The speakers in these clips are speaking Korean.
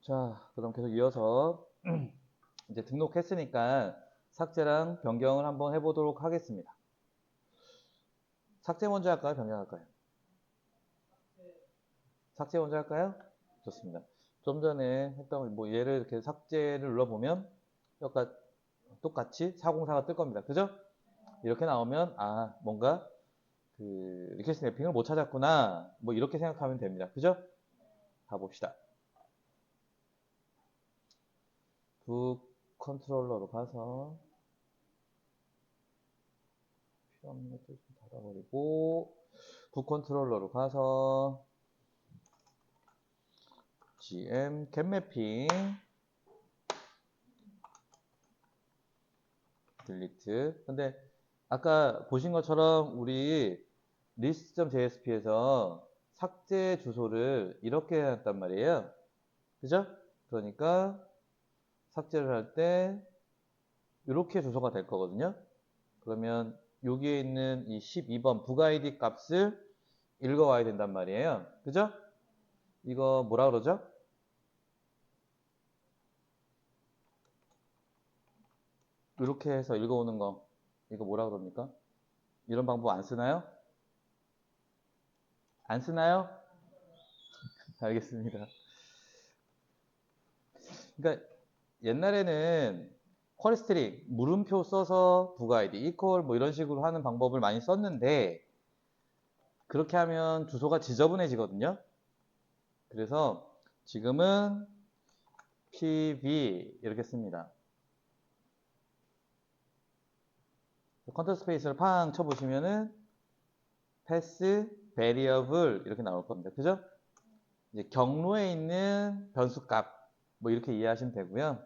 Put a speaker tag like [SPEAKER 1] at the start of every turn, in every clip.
[SPEAKER 1] 자, 그럼 계속 이어서 이제 등록했으니까 삭제랑 변경을 한번 해보도록 하겠습니다. 삭제 먼저 할까요? 변경할까요? 삭제 먼저 할까요? 좋습니다. 좀 전에 했던 뭐 얘를 이렇게 삭제를 눌러보면 여기가 똑같이 404가 뜰 겁니다. 그죠? 이렇게 나오면 아 뭔가 그 리퀘스트 매핑을 못 찾았구나 뭐 이렇게 생각하면 됩니다. 그죠? 가봅시다. 북 컨트롤러로 가서 필요 없는 것들 좀 닫아버리고 북 컨트롤러로 가서 gm 겟매핑 딜리트. 근데 아까 보신 것처럼 우리 list.jsp에서 삭제 주소를 이렇게 해놨단 말이에요. 그죠? 그러니까 삭제를 할 때 이렇게 주소가 될 거거든요. 그러면 여기에 있는 이 12번 북 아이디 값을 읽어와야 된단 말이에요. 그죠? 이거 뭐라 그러죠? 이렇게 해서 읽어오는 거 이거 뭐라 그럽니까? 이런 방법 안 쓰나요? 안 쓰나요? 알겠습니다. 그러니까 옛날에는 쿼리 스트링 물음표 써서 북 아이디 이퀄 뭐 이런 식으로 하는 방법을 많이 썼는데 그렇게 하면 주소가 지저분해지거든요. 그래서 지금은 pv 이렇게 씁니다. 컨트롤 스페이스를 팡 쳐보시면은 패스 variable 이렇게 나올 겁니다. 그죠? 이제 경로에 있는 변수값 뭐 이렇게 이해하시면 되고요.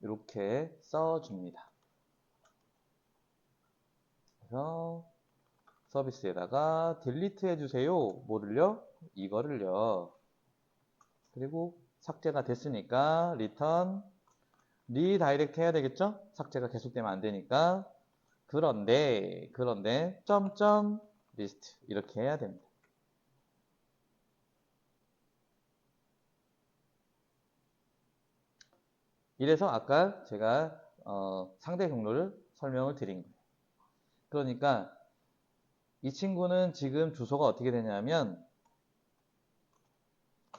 [SPEAKER 1] 이렇게 써줍니다. 그래서 서비스에다가 딜리트 해주세요. 뭐를요? 이거를요. 그리고 삭제가 됐으니까 return 리다이렉트 해야 되겠죠? 삭제가 계속되면 안 되니까. 그런데 점점 리스트 이렇게 해야 됩니다. 이래서 아까 제가 상대 경로를 설명을 드린 거예요. 그러니까 이 친구는 지금 주소가 어떻게 되냐면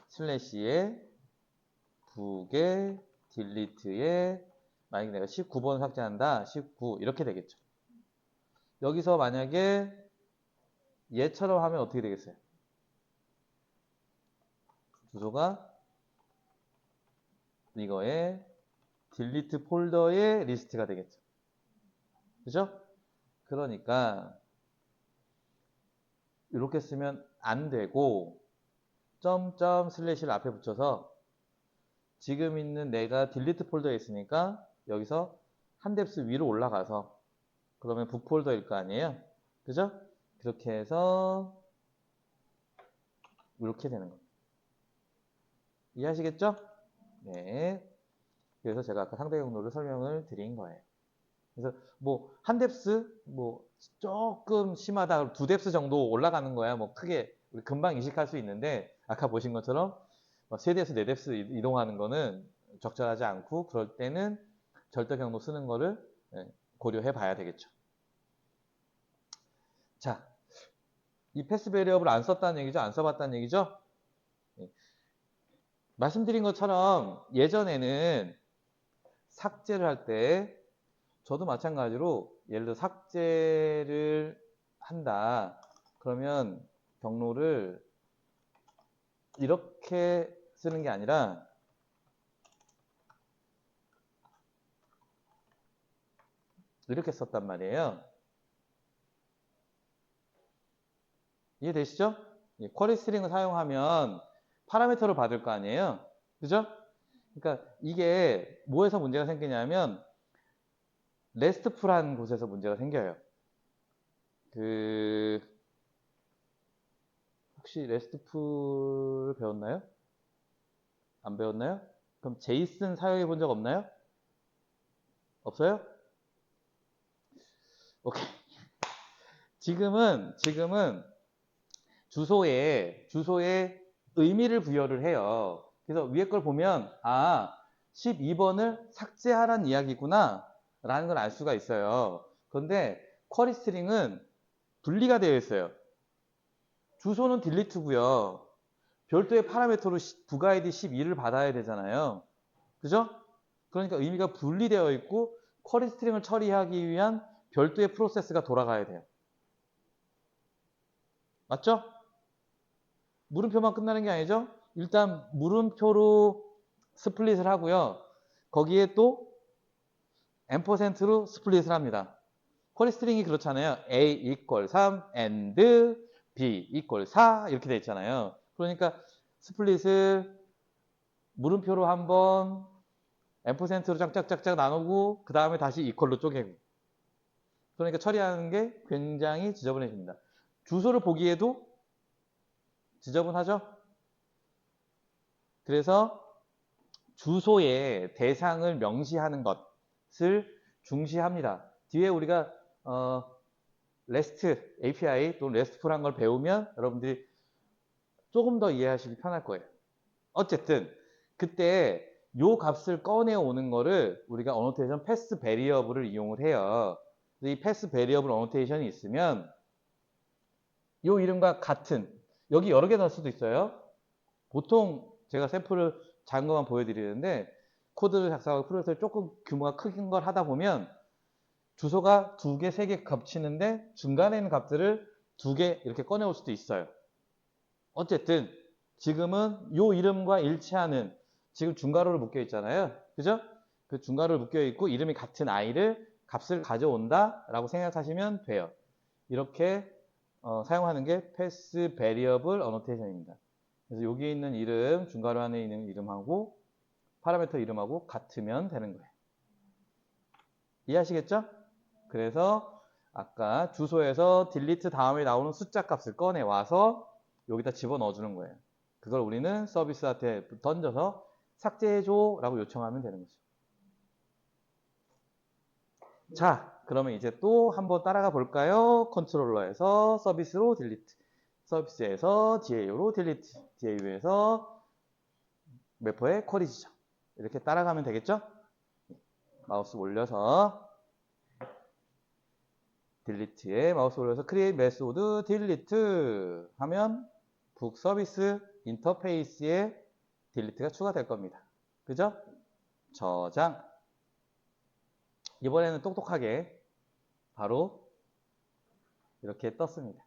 [SPEAKER 1] 슬래시에 북에 딜리트에 만약에 내가 19번 삭제한다 19 이렇게 되겠죠. 여기서 만약에 얘처럼 하면 어떻게 되겠어요? 주소가 이거에 딜리트 폴더의 리스트가 되겠죠. 그죠? 그러니까 이렇게 쓰면 안 되고 점점 슬래시를 앞에 붙여서 지금 있는 내가 딜리트 폴더에 있으니까 여기서 한 뎁스 위로 올라가서 그러면 북 폴더일 거 아니에요? 그죠? 그렇게 해서 이렇게 되는 겁니다. 이해하시겠죠? 네. 그래서 제가 아까 상대 경로를 설명을 드린 거예요. 그래서 뭐 한 뎁스 뭐 조금 심하다 두 뎁스 정도 올라가는 거야 뭐 크게 우리 금방 인식할 수 있는데 아까 보신 것처럼 세 뎁스 네 뎁스 이동하는 거는 적절하지 않고 그럴 때는 절대 경로 쓰는 거를 고려해 봐야 되겠죠. 자, 이 패스 베리어블 안 썼다는 얘기죠? 안 써봤다는 얘기죠? 말씀드린 것처럼 예전에는 삭제를 할 때 저도 마찬가지로 예를 들어 삭제를 한다. 그러면 경로를 이렇게 쓰는 게 아니라 이렇게 썼단 말이에요. 이해되시죠? 쿼리 스트링을 사용하면 파라미터를 받을 거 아니에요. 그죠? 그러니까 이게 뭐에서 문제가 생기냐면 레스트풀한 곳에서 문제가 생겨요. 혹시 레스트풀 배웠나요? 안 배웠나요? 그럼 제이슨 사용해 본 적 없나요? 없어요? 오케이. 지금은 주소에 의미를 부여를 해요. 그래서 위에 걸 보면 12번을 삭제하라는 이야기구나 라는 걸 알 수가 있어요. 그런데 쿼리 스트링은 분리가 되어 있어요. 주소는 딜리트고요. 별도의 파라미터로 북아이디 12를 받아야 되잖아요. 그죠? 그러니까 의미가 분리되어 있고 쿼리 스트링을 처리하기 위한 별도의 프로세스가 돌아가야 돼요. 맞죠? 물음표만 끝나는 게 아니죠? 일단 물음표로 스플릿을 하고요. 거기에 또 앰퍼센트로 스플릿을 합니다. 쿼리 스트링이 그렇잖아요. A 이퀄 3 and B 이퀄 4 이렇게 돼 있잖아요. 그러니까 스플릿을 물음표로 한번 앰퍼센트로 짝짝짝짝 나누고 그 다음에 다시 이퀄로 쪼개고 그러니까 처리하는 게 굉장히 지저분해집니다. 주소를 보기에도 지저분하죠? 그래서 주소의 대상을 명시하는 것을 중시합니다. 뒤에 우리가 REST API 또는 RESTful한 걸 배우면 여러분들이 조금 더 이해하시기 편할 거예요. 어쨌든 그때 요 값을 꺼내오는 거를 우리가 어노테이션 패스 베리어블을 이용을 해요. 이 패스 베리어블 어노테이션이 있으면 요 이름과 같은 여기 여러 개 넣을 수도 있어요. 보통 제가 샘플을 작은 것만 보여드리는데 코드를 작성하고 프로젝트를 조금 규모가 큰 걸 하다 보면 주소가 2개, 3개 겹치는데 중간에 있는 값들을 2개 이렇게 꺼내올 수도 있어요. 어쨌든 지금은 요 이름과 일치하는 지금 중괄호를 묶여 있잖아요. 그죠? 그 중괄호를 묶여 있고 이름이 같은 아이를 값을 가져온다 라고 생각하시면 돼요. 이렇게 사용하는 게 패스 베리어블 어노테이션입니다. 그래서 여기 있는 이름, 중괄호 안에 있는 이름하고 파라미터 이름하고 같으면 되는 거예요. 이해하시겠죠? 그래서 아까 주소에서 딜리트 다음에 나오는 숫자 값을 꺼내 와서 여기다 집어넣어 주는 거예요. 그걸 우리는 서비스한테 던져서 삭제해줘 라고 요청하면 되는 거죠. 자, 그러면 이제 또 한번 따라가 볼까요? 컨트롤러에서 서비스로 딜리트, 서비스에서 DAO로 딜리트, DAO에서 매퍼의 쿼리 지정. 이렇게 따라가면 되겠죠? 마우스 올려서 딜리트에 마우스 올려서 create 메소드 딜리트 하면 북 서비스 인터페이스에 딜리트가 추가될 겁니다. 그죠? 저장. 이번에는 똑똑하게 바로 이렇게 떴습니다.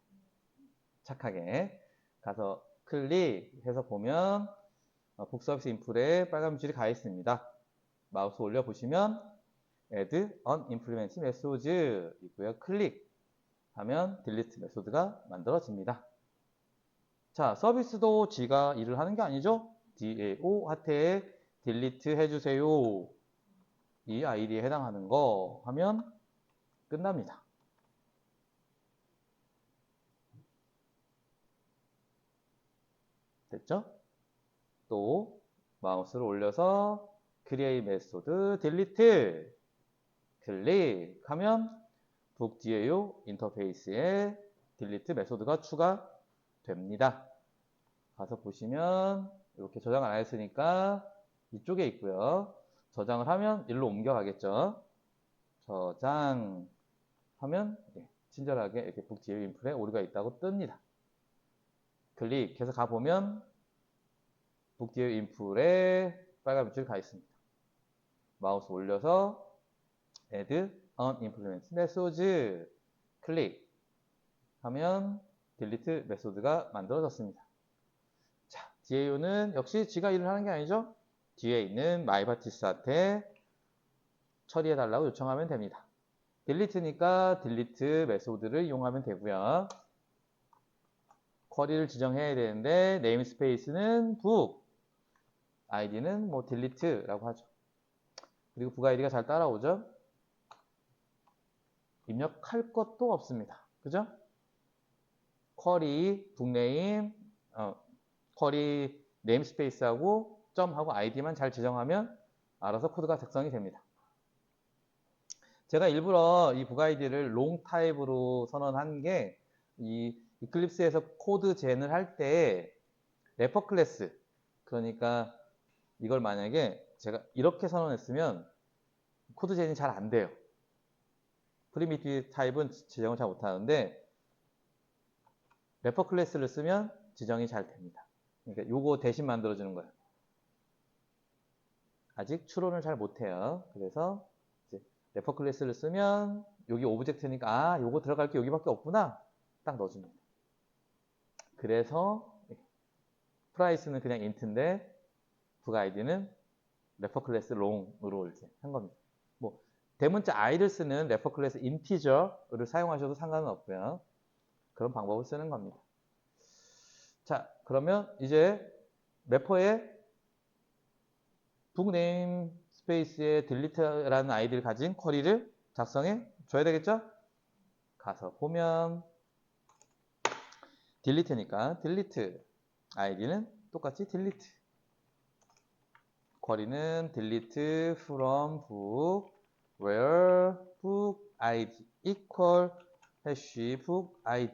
[SPEAKER 1] 착하게 가서 클릭해서 보면 북 서비스 인풀에 빨간 줄이 가 있습니다. 마우스 올려 보시면 add on implement message 있고요. 클릭하면 delete 메소드가 만들어집니다. 자, 서비스도 지가 일을 하는 게 아니죠? DAO 하태에 delete 해주세요. 이 아이디에 해당하는 거 하면 끝납니다. 됐죠? 또 마우스를 올려서 create 메소드 delete 클릭하면 북 DAO 인터페이스에 딜리트 메소드가 추가됩니다. 가서 보시면 이렇게 저장을 안 했으니까 이쪽에 있고요. 저장을 하면 일로 옮겨가겠죠. 저장하면 친절하게 이렇게 북 DAO 인풀에 오류가 있다고 뜹니다. 클릭해서 가보면 북 DAO 인풀에 빨간 밑줄 가 있습니다. 마우스 올려서 add on implement message 클릭하면 delete 메소드가 만들어졌습니다. 자, DAO는 역시 지가 일을 하는 게 아니죠? 뒤에 있는 마이바티스한테 처리해달라고 요청하면 됩니다. delete니까 delete 메소드를 이용하면 되고요. 쿼리를 지정해야 되는데 네임스페이스는 북, 아이디는 뭐 delete라고 하죠. 그리고 북 아이디가 잘 따라오죠? 입력할 것도 없습니다. 그죠? 쿼리, 북네임, 쿼리 네임스페이스하고 점하고 아이디만 잘 지정하면 알아서 코드가 작성이 됩니다. 제가 일부러 이 북 아이디를 롱 타입으로 선언한 게 이 이클립스에서 코드 젠을 할 때 래퍼 클래스. 그러니까 이걸 만약에 제가 이렇게 선언했으면 코드 제인이 잘 안 돼요. 프리미티브 타입은 지정을 잘 못하는데 래퍼 클래스를 쓰면 지정이 잘 됩니다. 그러니까 요거 대신 만들어주는 거예요. 아직 추론을 잘 못해요. 그래서 이제 래퍼 클래스를 쓰면 여기 오브젝트니까 아 요거 들어갈 게 여기밖에 없구나 딱 넣어줍니다. 그래서 프라이스는 그냥 인트인데 북 아이디는 래퍼 클래스 롱으로 이렇게 한 겁니다. 뭐 대문자 i를 쓰는 래퍼 클래스 인티저를 사용하셔도 상관은 없고요. 그런 방법을 쓰는 겁니다. 자, 그러면 이제 래퍼의 북 네임 스페이스에 딜리트라는 아이디를 가진 쿼리를 작성해 줘야 되겠죠? 가서 보면 딜리트니까 딜리트 아이디는 똑같이 딜리트 쿼리는 delete from book where book id equal hash book id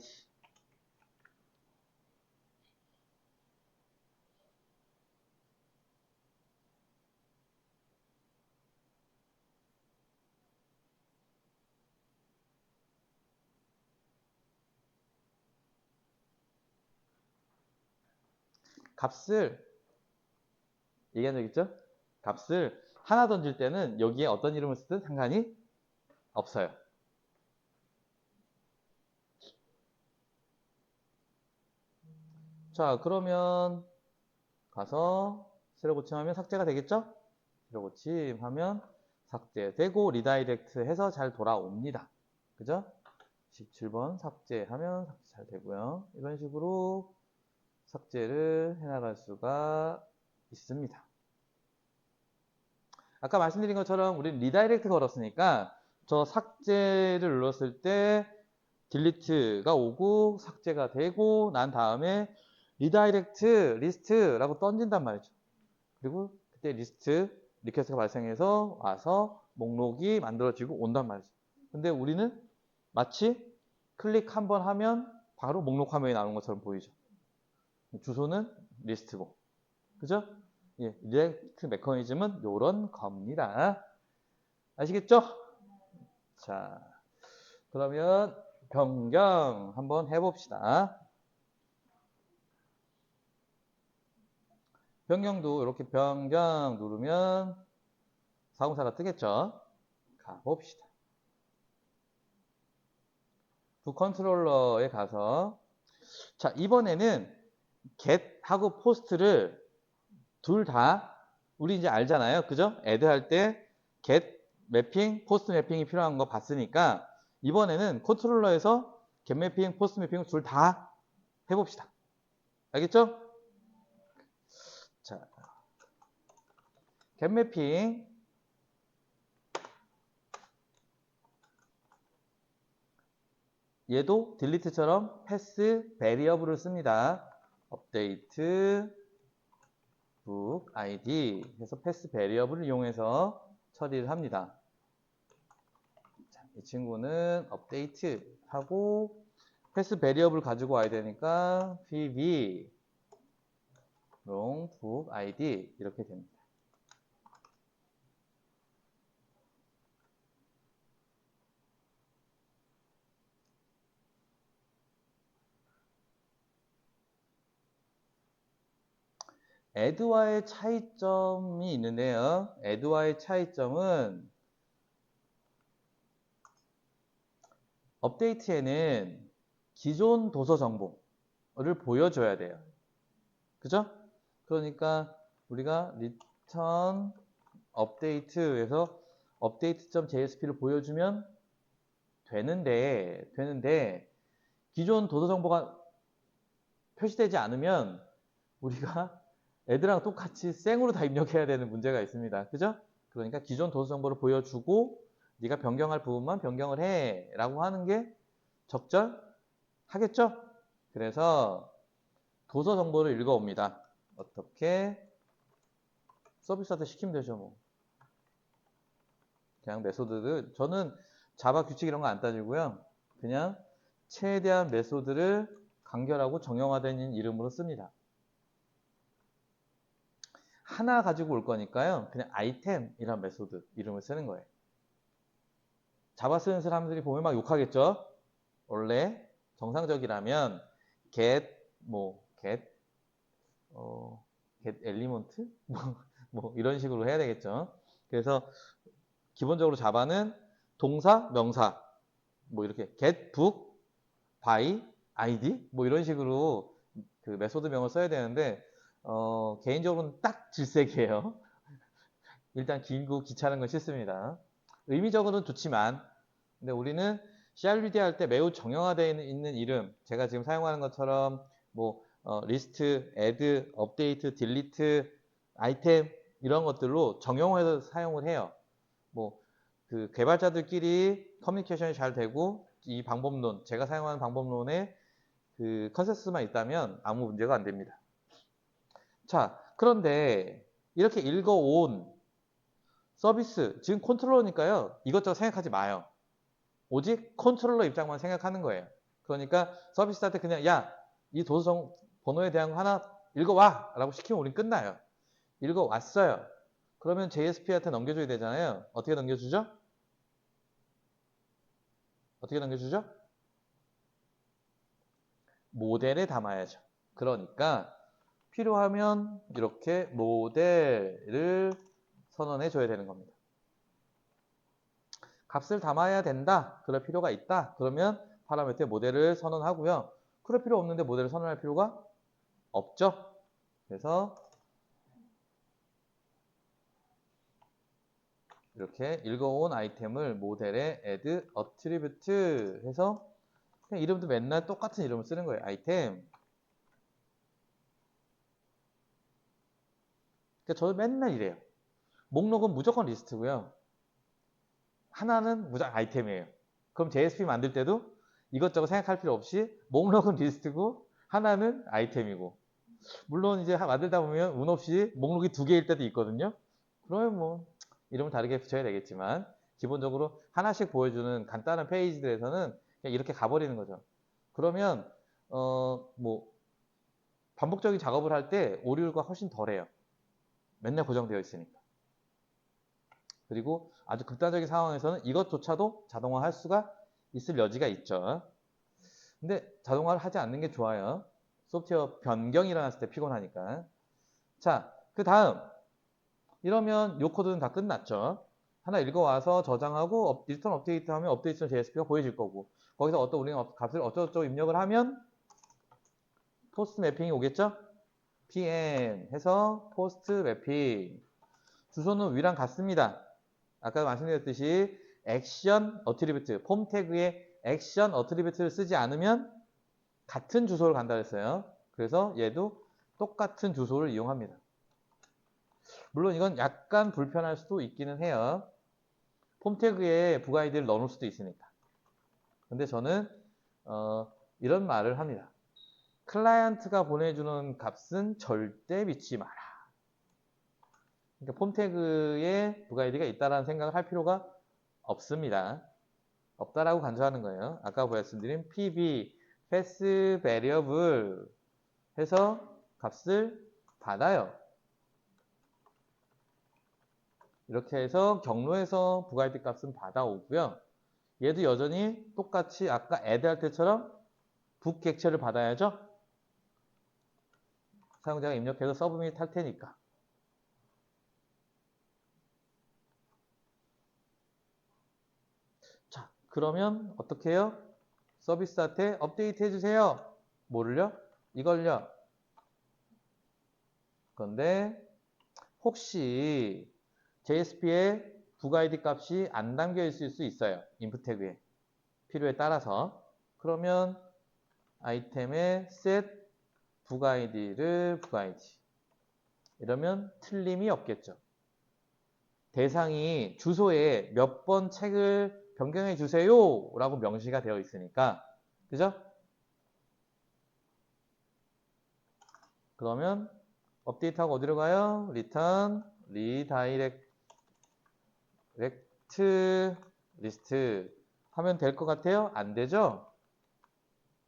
[SPEAKER 1] 값을 얘기한 적 있죠? 값을 하나 던질 때는 여기에 어떤 이름을 쓰든 상관이 없어요. 자, 그러면 가서 새로 고침하면 삭제가 되겠죠? 새로 고침하면 삭제되고 리다이렉트 해서 잘 돌아옵니다. 그죠? 17번 삭제하면 삭제 잘 되고요. 이런 식으로 삭제를 해나갈 수가 있습니다. 아까 말씀드린 것처럼 우리는 리다이렉트 걸었으니까 저 삭제를 눌렀을 때 딜리트가 오고 삭제가 되고 난 다음에 리다이렉트 리스트라고 던진단 말이죠. 그리고 그때 리스트 리퀘스트가 발생해서 와서 목록이 만들어지고 온단 말이죠. 근데 우리는 마치 클릭 한번 하면 바로 목록 화면이 나오는 것처럼 보이죠. 주소는 리스트고. 그죠? 예, 리액트 메커니즘은 이런 겁니다. 아시겠죠? 자, 그러면 변경 한번 해봅시다. 변경도 이렇게 변경 누르면 사공사가 뜨겠죠? 가봅시다. 부 컨트롤러에 가서 자, 이번에는 get하고 post를 둘 다 우리 이제 알잖아요. 그죠? add 할 때 get 매핑, post 매핑이 필요한 거 봤으니까 이번에는 컨트롤러에서 get 매핑, post 매핑을 둘 다 해봅시다. 알겠죠? 자, get 매핑 얘도 delete처럼 pass variable을 씁니다. update book id 해서 pass variable을 이용해서 처리를 합니다. 자, 이 친구는 update 하고 pass variable 가지고 와야 되니까 pv long book id 이렇게 됩니다. add와의 차이점이 있는데요. add와의 차이점은 업데이트에는 기존 도서 정보를 보여줘야 돼요. 그죠? 그러니까 우리가 return update에서 update.jsp를 보여주면 되는데 기존 도서 정보가 표시되지 않으면 우리가 애들랑 똑같이 생으로 다 입력해야 되는 문제가 있습니다. 그죠? 그러니까 기존 도서 정보를 보여주고 네가 변경할 부분만 변경을 해 라고 하는 게 적절하겠죠? 그래서 도서 정보를 읽어옵니다. 어떻게? 서비스한테 시키면 되죠. 뭐. 그냥 메소드를 저는 자바 규칙 이런 거 안 따지고요. 그냥 최대한 메소드를 간결하고 정형화된 이름으로 씁니다. 하나 가지고 올 거니까요. 그냥 아이템이란 메소드 이름을 쓰는 거예요. 자바 쓰는 사람들이 보면 막 욕하겠죠? 원래 정상적이라면 get, get element? 뭐 이런 식으로 해야 되겠죠. 그래서 기본적으로 자바는 동사, 명사, 뭐 이렇게 get book, by, id 뭐 이런 식으로 그 메소드명을 써야 되는데 개인적으로는 딱 질색이에요. 일단 길고 귀찮은 건 싫습니다. 의미적으로는 좋지만 근데 우리는 CRUD 할 때 매우 정형화되어 있는 이름 제가 지금 사용하는 것처럼 리스트, add, 업데이트, 딜리트, 아이템 이런 것들로 정형화해서 사용을 해요. 그 개발자들끼리 커뮤니케이션이 잘 되고 이 방법론, 제가 사용하는 방법론에 그 컨센서스만 있다면 아무 문제가 안 됩니다. 자, 그런데 이렇게 읽어온 서비스, 지금 컨트롤러니까요. 이것저것 생각하지 마요. 오직 컨트롤러 입장만 생각하는 거예요. 그러니까 서비스한테 그냥 야, 이 도서 번호에 대한 거 하나 읽어와! 라고 시키면 우린 끝나요. 읽어왔어요. 그러면 JSP한테 넘겨줘야 되잖아요. 어떻게 넘겨주죠? 어떻게 넘겨주죠? 모델에 담아야죠. 그러니까 필요하면 이렇게 모델을 선언해 줘야 되는 겁니다. 값을 담아야 된다. 그럴 필요가 있다. 그러면 파라미터에 모델을 선언하고요. 그럴 필요 없는데 모델을 선언할 필요가 없죠. 그래서 이렇게 읽어온 아이템을 모델에 add attribute 해서 그냥 이름도 맨날 똑같은 이름을 쓰는 거예요. 아이템. 그러니까 저도 맨날 이래요. 목록은 무조건 리스트고요. 하나는 무조건 아이템이에요. 그럼 JSP 만들 때도 이것저것 생각할 필요 없이 목록은 리스트고 하나는 아이템이고 물론 이제 만들다 보면 운 없이 목록이 2개일 때도 있거든요. 그러면 이름을 다르게 붙여야 되겠지만 기본적으로 하나씩 보여주는 간단한 페이지들에서는 그냥 이렇게 가버리는 거죠. 그러면 반복적인 작업을 할 때 오류가 훨씬 덜해요. 맨날 고정되어 있으니까. 그리고 아주 극단적인 상황에서는 이것조차도 자동화할 수가 있을 여지가 있죠. 근데 자동화를 하지 않는 게 좋아요. 소프트웨어 변경이 일어났을 때 피곤하니까. 자, 그 다음 이러면 요 코드는 다 끝났죠. 하나 읽어와서 저장하고 리턴 업데이트 하면 업데이트 JSP가 보여질 거고 거기서 우리는 값을 어쩌고저쩌고 입력을 하면 포스트 매핑이 오겠죠? pm 해서 포스트 매핑 주소는 위랑 같습니다. 아까 말씀드렸듯이 액션 어트리뷰트 폼 태그에 액션 어트리뷰트를 쓰지 않으면 같은 주소를 간다 했어요. 그래서 얘도 똑같은 주소를 이용합니다. 물론 이건 약간 불편할 수도 있기는 해요. 폼 태그에 부가 아이디를 넣어놓을 수도 있으니까. 근데 저는 이런 말을 합니다. 클라이언트가 보내주는 값은 절대 믿지 마라. 그러니까 폼 태그에 부가 아이디가 있다라는 생각을 할 필요가 없습니다. 없다라고 간주하는 거예요. 아까 말씀드린 pb pass variable 해서 값을 받아요. 이렇게 해서 경로에서 부가 아이디 값은 받아오고요. 얘도 여전히 똑같이 아까 add 할 때처럼 북 객체를 받아야죠. 사용자가 입력해서 서브밋 할 테니까. 자, 그러면 어떻게 해요? 서비스한테 업데이트 해주세요. 뭐를요? 이걸요. 그런데 혹시 JSP에 부가 아이디 값이 안 담겨 있을 수 있어요. 인풋 태그에. 필요에 따라서. 그러면 아이템에 set 부가 아이디를 부가 아이디. 이러면 틀림이 없겠죠. 대상이 주소에 몇 번 책을 변경해 주세요 라고 명시가 되어 있으니까 그죠? 그러면 업데이트하고 어디로 가요? return redirect 리스트 하면 될 것 같아요? 안 되죠?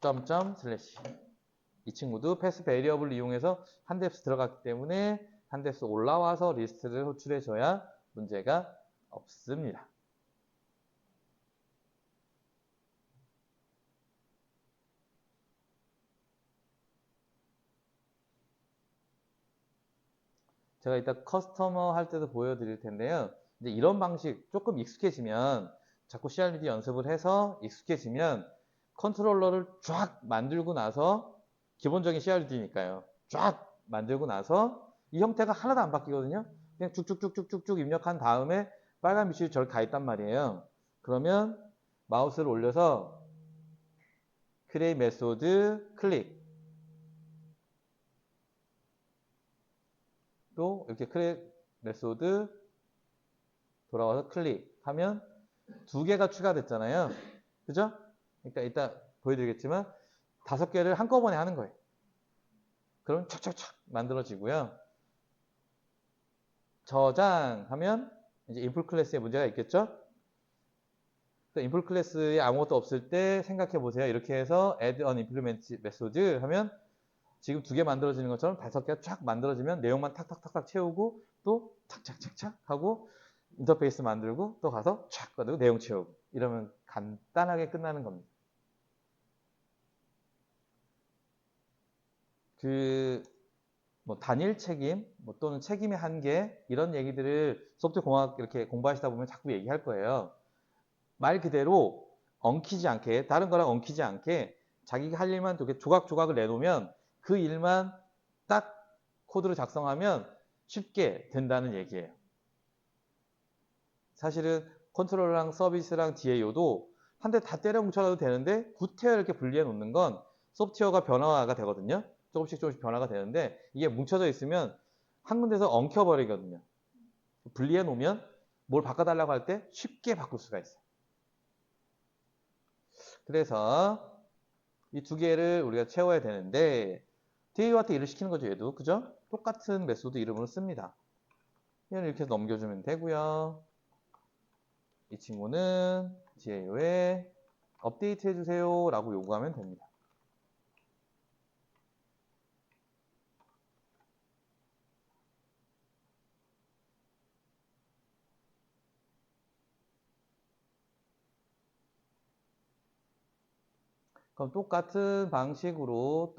[SPEAKER 1] 점점 슬래시 이 친구도 패스 베리어블을 이용해서 한 뎁스 들어갔기 때문에 한 뎁스 올라와서 리스트를 호출해줘야 문제가 없습니다. 제가 이따 커스터머 할 때도 보여드릴 텐데요. 이제 이런 방식 조금 익숙해지면 자꾸 CRD 연습을 해서 익숙해지면 컨트롤러를 쫙 만들고 나서 기본적인 CRD니까요. 쫙 만들고 나서 이 형태가 하나도 안 바뀌거든요. 그냥 쭉쭉쭉쭉쭉 입력한 다음에 빨간 빛이 저를 가 있단 말이에요. 그러면 마우스를 올려서 크레이 메소드 클릭 또 이렇게 크레이 메소드 돌아와서 클릭하면 두 개가 추가됐잖아요. 그죠? 그러니까 이따 보여드리겠지만 5개를 한꺼번에 하는 거예요. 그럼 촥촥촥 만들어지고요. 저장하면 이제 인풋 클래스에 문제가 있겠죠? 인풋 클래스에 아무것도 없을 때 생각해 보세요. 이렇게 해서 add an implement method 하면 지금 2개 만들어지는 것처럼 5개가 쫙 만들어지면 내용만 탁탁탁탁 채우고 또 착착착착 하고 인터페이스 만들고 또 가서 촥 가지고 내용 채우고 이러면 간단하게 끝나는 겁니다. 뭐 단일 책임, 뭐 또는 책임의 한계 이런 얘기들을 소프트웨어 공학 이렇게 공부하시다 보면 자꾸 얘기할 거예요. 말 그대로 엉키지 않게 다른 거랑 엉키지 않게 자기가 할 일만 이렇게 조각조각을 내놓으면 그 일만 딱 코드를 작성하면 쉽게 된다는 얘기예요. 사실은 컨트롤러랑 서비스랑 DAO도 한 대 다 때려 뭉쳐놔도 되는데 구태여 이렇게 분리해 놓는 건 소프트웨어가 변화가 되거든요. 조금씩 변화가 되는데 이게 뭉쳐져 있으면 한 군데서 엉켜버리거든요. 분리해 놓으면 뭘 바꿔달라고 할 때 쉽게 바꿀 수가 있어요. 그래서 이 2개를 우리가 채워야 되는데 DAO한테 일을 시키는 거죠. 얘도. 그죠? 똑같은 메소드 이름으로 씁니다. 얘는 이렇게 넘겨주면 되고요. 이 친구는 DAO에 업데이트 해주세요 라고 요구하면 됩니다. 그럼 똑같은 방식으로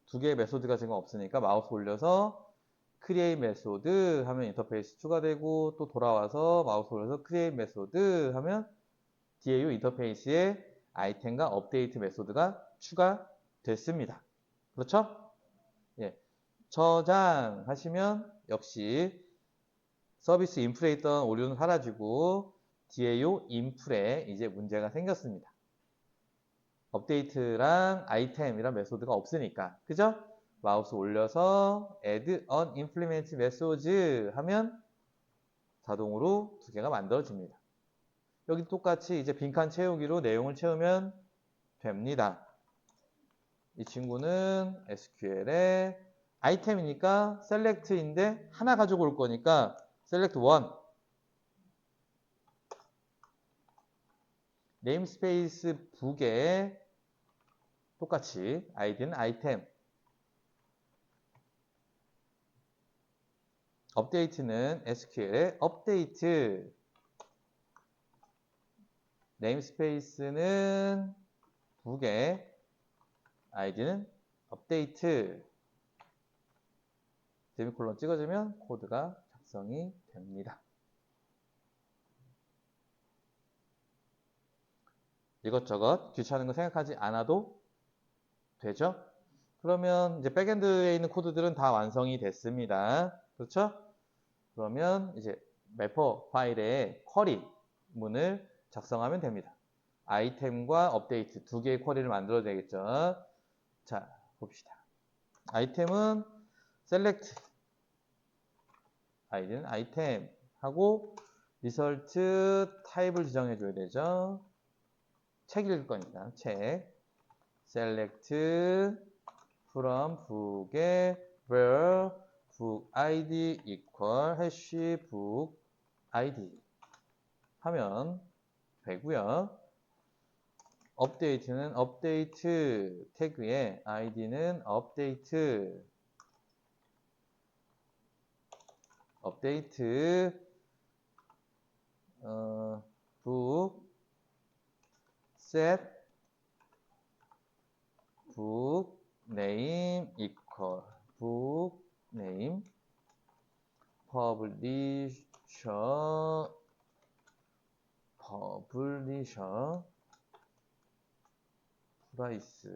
[SPEAKER 1] 2개의 메소드가 지금 없으니까 마우스 올려서 create 메소드 하면 인터페이스 추가되고 또 돌아와서 마우스 올려서 create 메소드 하면 DAO 인터페이스에 아이템과 업데이트 메소드가 추가됐습니다. 그렇죠? 예. 저장하시면 역시 서비스 인풀에 있던 오류는 사라지고 DAO 인풀에 이제 문제가 생겼습니다. 업데이트랑 아이템이란 메소드가 없으니까. 그죠? 마우스 올려서 add an implement message 하면 자동으로 2개가 만들어집니다. 여기 똑같이 이제 빈칸 채우기로 내용을 채우면 됩니다. 이 친구는 SQL에 아이템이니까 select인데 하나 가지고 올 거니까 select 1 네임스페이스 북에 똑같이 id는 아이템 업데이트는 SQL의 업데이트 네임스페이스는 북에 id는 업데이트 세미콜론 찍어주면 코드가 작성이 됩니다. 이것저것 귀찮은 거 생각하지 않아도 되죠? 그러면 이제 백엔드에 있는 코드들은 다 완성이 됐습니다. 그렇죠? 그러면 이제 매퍼 파일에 쿼리 문을 작성하면 됩니다. 아이템과 업데이트 2개의 쿼리를 만들어야 되겠죠? 자, 봅시다. 아이템은 select id는 아이템 하고 리설트 타입을 지정해 줘야 되죠. 책 읽을 거니까 책 select from book에 where book id equal hash book id 하면 되고요. 업데이트는 업데이트 태그에 id는 업데이트 업데이트 book set book name equal book name publisher price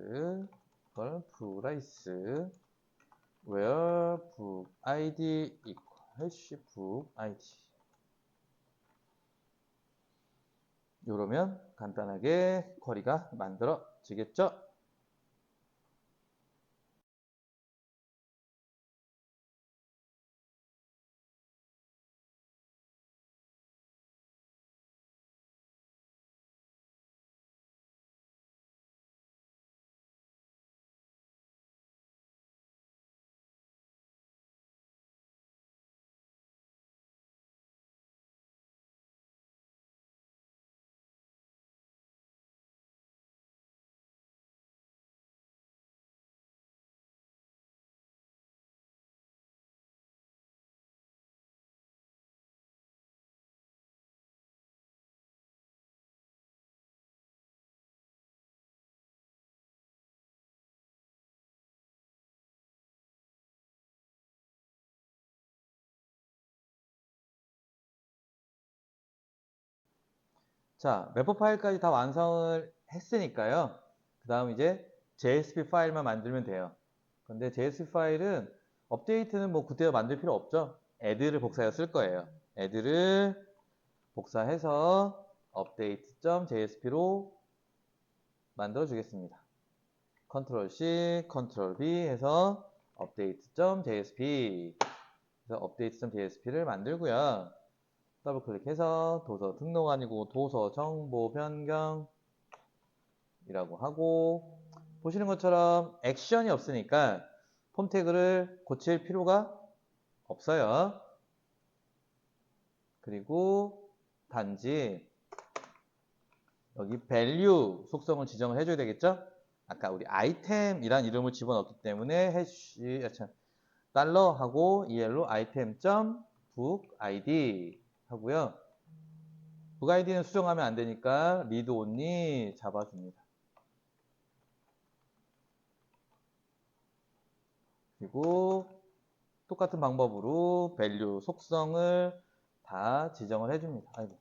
[SPEAKER 1] equal price where book id equal hash book id. 이러면 간단하게 쿼리가 만들어지겠죠? 자, 래퍼 파일까지 다 완성을 했으니까요. 그 다음 이제 JSP 파일만 만들면 돼요. 근데 JSP 파일은 업데이트는 뭐 그때도 만들 필요 없죠. add를 복사해서 쓸 거예요. add를 복사해서 update.jsp로 만들어 주겠습니다. 컨트롤 C, 컨트롤 V 해서 update.jsp 그래서 update.jsp를 만들고요. 더블 클릭해서 도서 등록 아니고 도서 정보 변경 이라고 하고 보시는 것처럼 액션이 없으니까 폼 태그를 고칠 필요가 없어요. 그리고 단지 여기 value 속성을 지정을 해줘야 되겠죠? 아까 우리 아이템이란 이름을 집어넣기 때문에 해시 달러 하고 EL로 item.book id 하고요. book id는 수정하면 안 되니까 read only 잡아줍니다. 그리고 똑같은 방법으로 value 속성을 다 지정을 해줍니다. 아이고.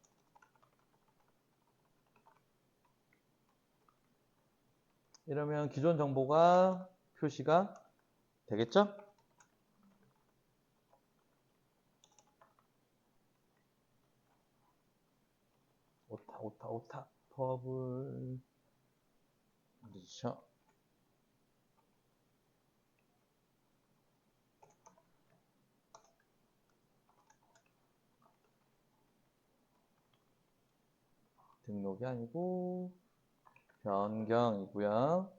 [SPEAKER 1] 이러면 기존 정보가 표시가 되겠죠? 오타 퍼블리셔 등록이 아니고 변경이고요.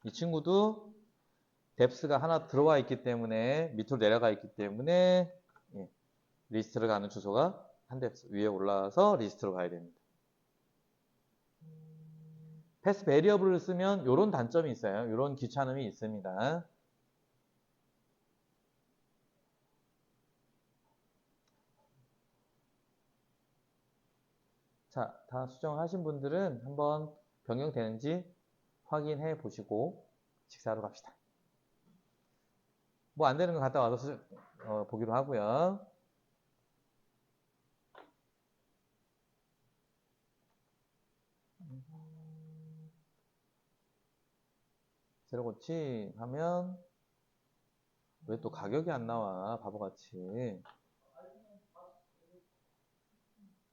[SPEAKER 1] 이 친구도 뎁스가 하나 들어와 있기 때문에 밑으로 내려가 있기 때문에 리스트를 가는 주소가 한 뎁스 위에 올라와서 리스트로 가야 됩니다. 패스 베리어블을 쓰면 이런 단점이 있어요. 이런 귀찮음이 있습니다. 자, 다 수정하신 분들은 한번 변경되는지 확인해 보시고 식사하러 갑시다. 뭐 안 되는 거 갔다 와서 보기로 하고요. 새로 고치 하면 왜 또 가격이 안 나와 바보같이.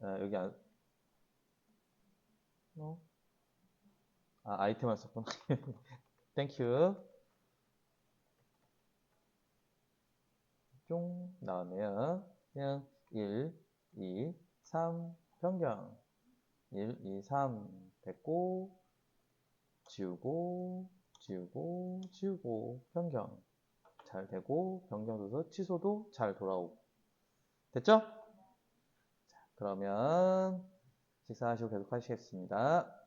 [SPEAKER 1] 여기 아이템을 썼구나. 땡큐. 쫑 나왔네요. 그냥 1, 2, 3 변경 1, 2, 3 됐고 지우고 변경 잘 되고 변경돼서 취소도 잘 돌아오고 됐죠? 자, 그러면 식사하시고 계속 하시겠습니다.